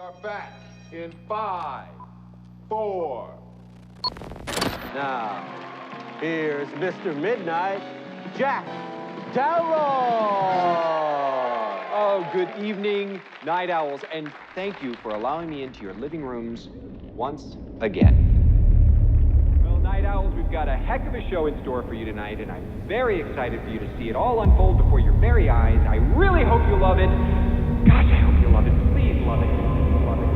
are back in 5, 4. Now, here's Mr. Midnight, Jack Delroy. Oh, good evening, night owls, and thank you for allowing me into your living rooms once again. Well, night owls, we've got a heck of a show in store for you tonight, and I'm very excited for you to see it all unfold before your very eyes. I really hope you love it. Gosh, I hope you love it. Please love it. Love it.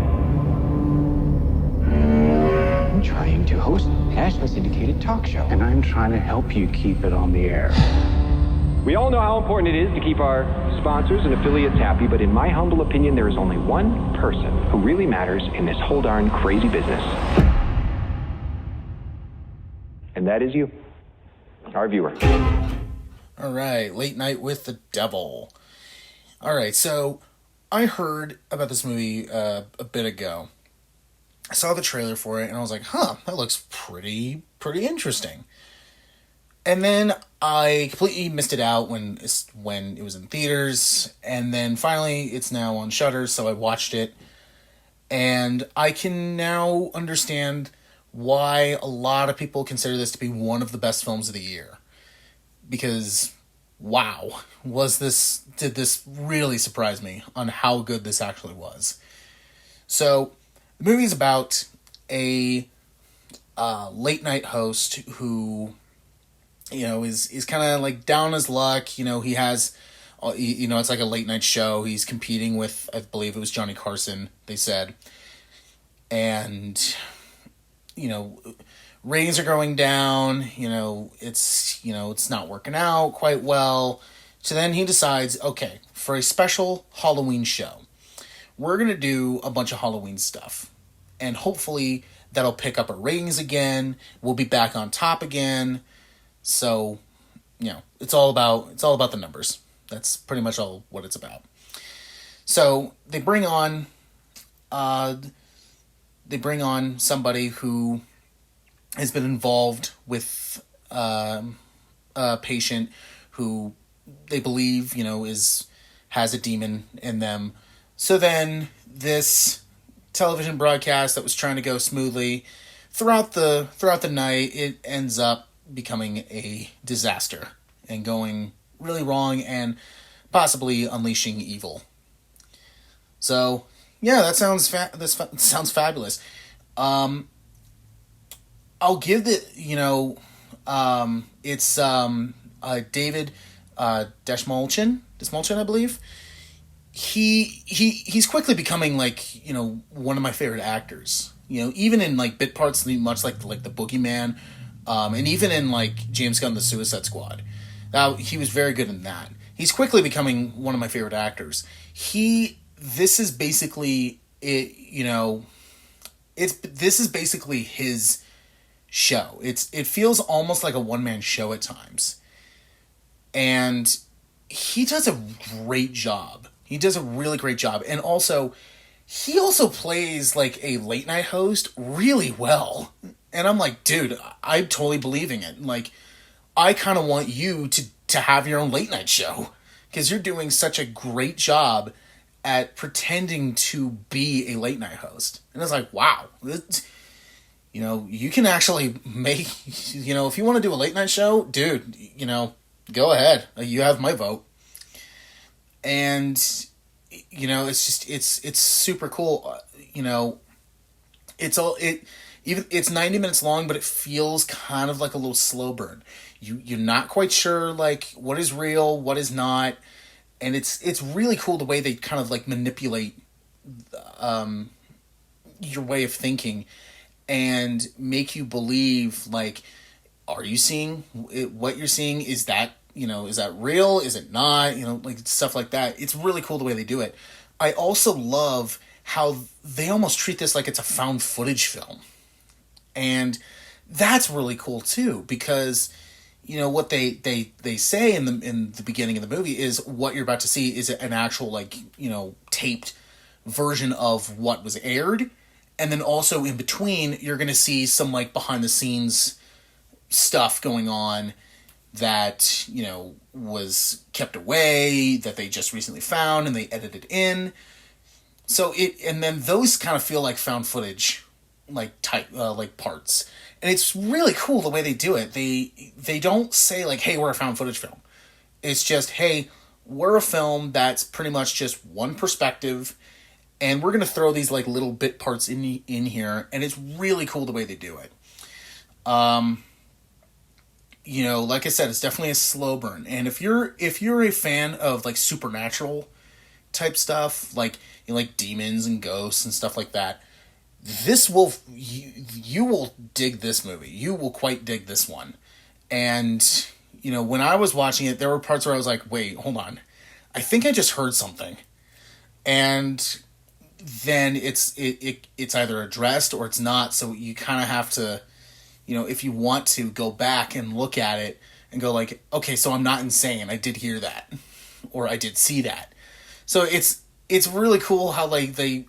I'm trying to host a nationally syndicated talk show. And I'm trying to help you keep it on the air. We all know how important it is to keep our sponsors and affiliates happy, but in my humble opinion, there is only one person who really matters in this whole darn crazy business. And that is you, our viewer. All right, Late Night with the Devil. All right, so I heard about this movie a bit ago. I saw the trailer for it, and I was like, that looks pretty interesting. And then I completely missed it out when it was in theaters, and then finally it's now on Shudder, so I watched it, and I can now understand why a lot of people consider this to be one of the best films of the year. Because, wow, did this really surprise me on how good this actually was. So, the movie's about a late night host who, is kind of like down his luck. He has, it's like a late night show. He's competing with, I believe it was Johnny Carson, they said. And, ratings are going down. It's not working out quite well. So then he decides, okay, for a special Halloween show, we're going to do a bunch of Halloween stuff. And hopefully that'll pick up our ratings again. We'll be back on top again. So, it's all about the numbers. That's pretty much all what it's about. So they bring on somebody who has been involved with a patient who they believe, has a demon in them. So then this television broadcast that was trying to go smoothly throughout the night, it ends up becoming a disaster and going really wrong and possibly unleashing evil. So, yeah, that sounds sounds fabulous. I'll give the, it's David Dastmalchian, I believe. He's quickly becoming one of my favorite actors. Even in bit parts, much like the Boogeyman, and even in James Gunn, The Suicide Squad. Now he was very good in that. He's quickly becoming one of my favorite actors. This is basically it. This is basically his show. It feels almost like a one-man show at times, and he does a great job. He does a really great job. And he also plays a late night host really well. And I'm like, dude, I'm totally believing it. I kind of want you to have your own late night show. Because you're doing such a great job at pretending to be a late night host. And it's like, wow. You can actually make, if you want to do a late night show, dude, go ahead. You have my vote. And, it's super cool. It's 90 minutes long, but it feels kind of like a little slow burn. You're not quite sure, what is real, what is not. And it's really cool the way they kind of manipulate, your way of thinking and make you believe, are you seeing what you're seeing? Is that, is that real? Is it not? Stuff like that. It's really cool the way they do it. I also love how they almost treat this like it's a found footage film. And that's really cool too, because, what they say in the beginning of the movie is what you're about to see is an actual, taped version of what was aired. And then also in between, you're going to see some, behind the scenes stuff going on that, was kept away, that they just recently found and they edited in. And then those kind of feel like found footage, like type, like parts. And it's really cool the way they do it. They don't say like, hey, we're a found footage film. It's just, hey, we're a film that's pretty much just one perspective, and we're going to throw these like little bit parts in here, and it's really cool the way they do it. Like I said, it's definitely a slow burn. And if you're a fan of like supernatural type stuff, like like demons and ghosts and stuff like that, you will dig this movie. You will quite dig this one. And when I was watching it, there were parts where I was like, wait, hold on, I think I just heard something. And then it's either addressed or it's not. So you kind of have to, if you want to go back and look at it and go like, okay, so I'm not insane. I did hear that, or I did see that. So it's really cool how they do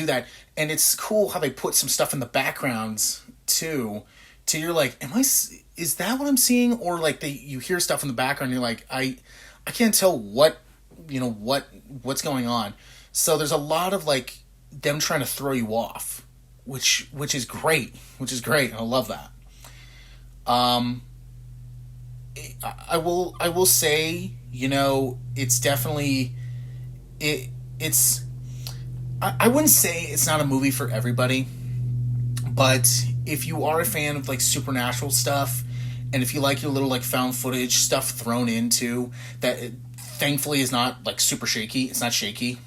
that, and it's cool how they put some stuff in the backgrounds too. To you're like, is that what I'm seeing? Or like you hear stuff in the background, and you're like, I can't tell what's going on. So there's a lot of like them trying to throw you off, which is great. I love that. I will say, it's definitely it's I wouldn't say it's not a movie for everybody, but if you are a fan of like supernatural stuff, and if you like your little like found footage stuff thrown into that, thankfully is not like super shaky. It's not shaky.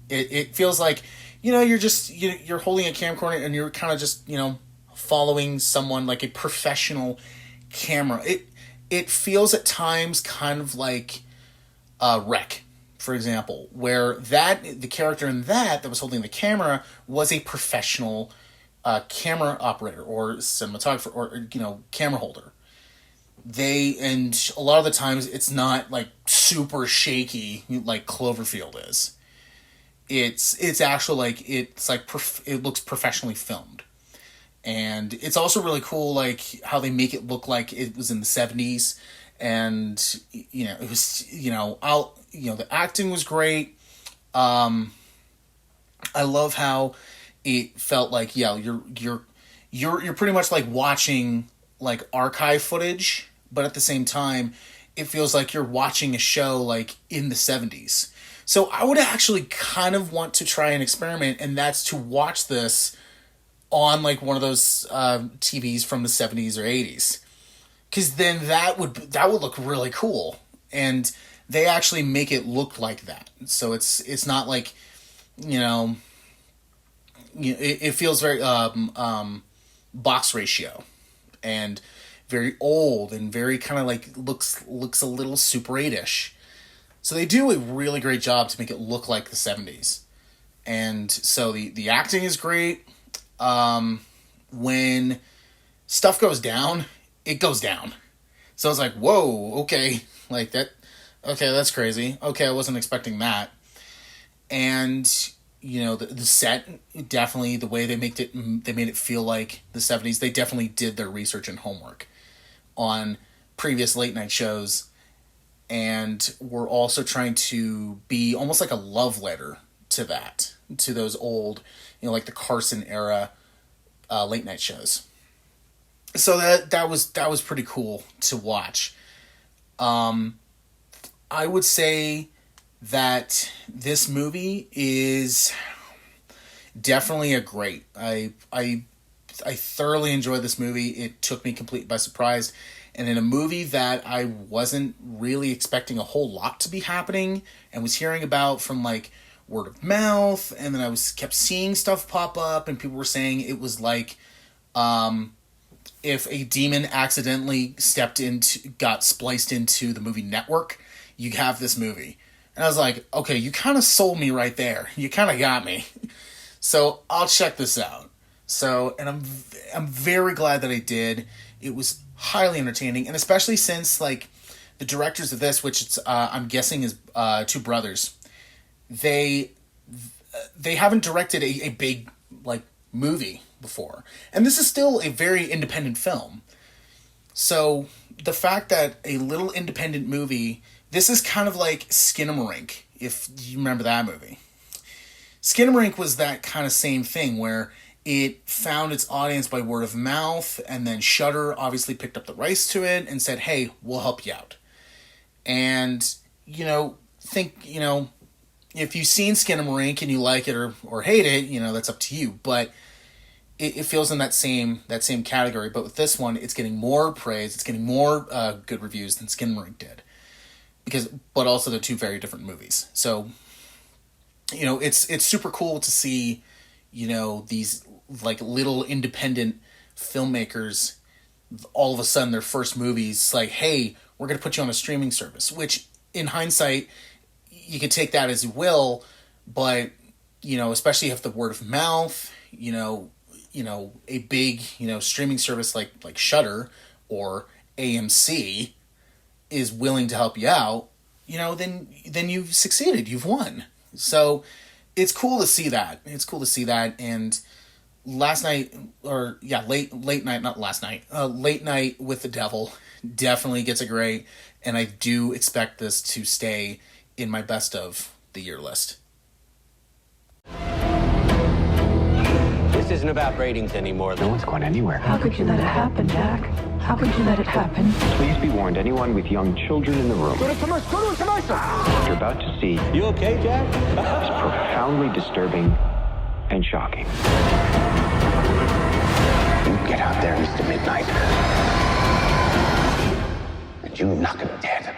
It feels like, you're just, you're holding a camcorder and you're kind of just, following someone like a professional camera. It feels at times kind of like Wreck, for example, where the character in that was holding the camera was a professional camera operator or cinematographer or, camera holder. And a lot of the times it's not like super shaky like Cloverfield is. It's actually like, it looks professionally filmed. And it's also really cool, like how they make it look like it was in the 70s, and it was, the acting was great. I love how it felt like, you're pretty much like watching like archive footage, but at the same time, it feels like you're watching a show like in the 70s. So I would actually kind of want to try an experiment, and that's to watch this on like one of those TVs from the 70s or 80s. Because then that would look really cool. And they actually make it look like that. So it's not like, it feels very box ratio and very old and very kind of like looks a little Super 8-ish. So they do a really great job to make it look like the 70s. And so the acting is great. When stuff goes down, it goes down. So it's like, whoa, okay. Like that, okay, that's crazy. Okay, I wasn't expecting that. And, the set, definitely the way they made it feel like the 70s, they definitely did their research and homework on previous late night shows. And we're also trying to be almost like a love letter to those old, like the Carson era late night shows. So that was pretty cool to watch. I would say that this movie is definitely a great. I thoroughly enjoyed this movie. It took me completely by surprise. And in a movie that I wasn't really expecting a whole lot to be happening and was hearing about from like word of mouth, and then I kept seeing stuff pop up, and people were saying it was like if a demon accidentally got spliced into the movie Network, you have this movie. And I was like, okay, you kind of sold me right there. You kind of got me. So I'll check this out. So, and I'm very glad that I did. It was highly entertaining, and especially since like the directors of this, which it's I'm guessing is two brothers, they haven't directed a big like movie before, and this is still a very independent film. So the fact that a little independent movie, this is kind of like Skinamarink, if you remember that movie. Skinamarink was that kind of same thing where it found its audience by word of mouth, and then Shudder obviously picked up the rights to it and said, hey, we'll help you out. And, you know, if you've seen Skinamarink and you like it or hate it, you know, that's up to you. But it feels in that same category. But with this one, it's getting more praise. It's getting more good reviews than Skinamarink did. But also they're two very different movies. So, you know, it's super cool to see, you know, these like little independent filmmakers, all of a sudden their first movies, like, hey, we're going to put you on a streaming service, which in hindsight, you could take that as you will, but, you know, especially if the word of mouth, you know, a big, you know, streaming service like Shudder or AMC is willing to help you out, you know, then you've succeeded, you've won. So it's cool to see that. And late night with the devil definitely gets a grade, and I do expect this to stay in my best of the year list. This isn't about ratings anymore. No one's going anywhere. How could you let it happen, Jack? How could you let it happen? Please be warned, anyone with young children in the room. What you're about to see You okay, Jack? is profoundly disturbing and shocking. You get out there, Mr. Midnight, and you knock him dead.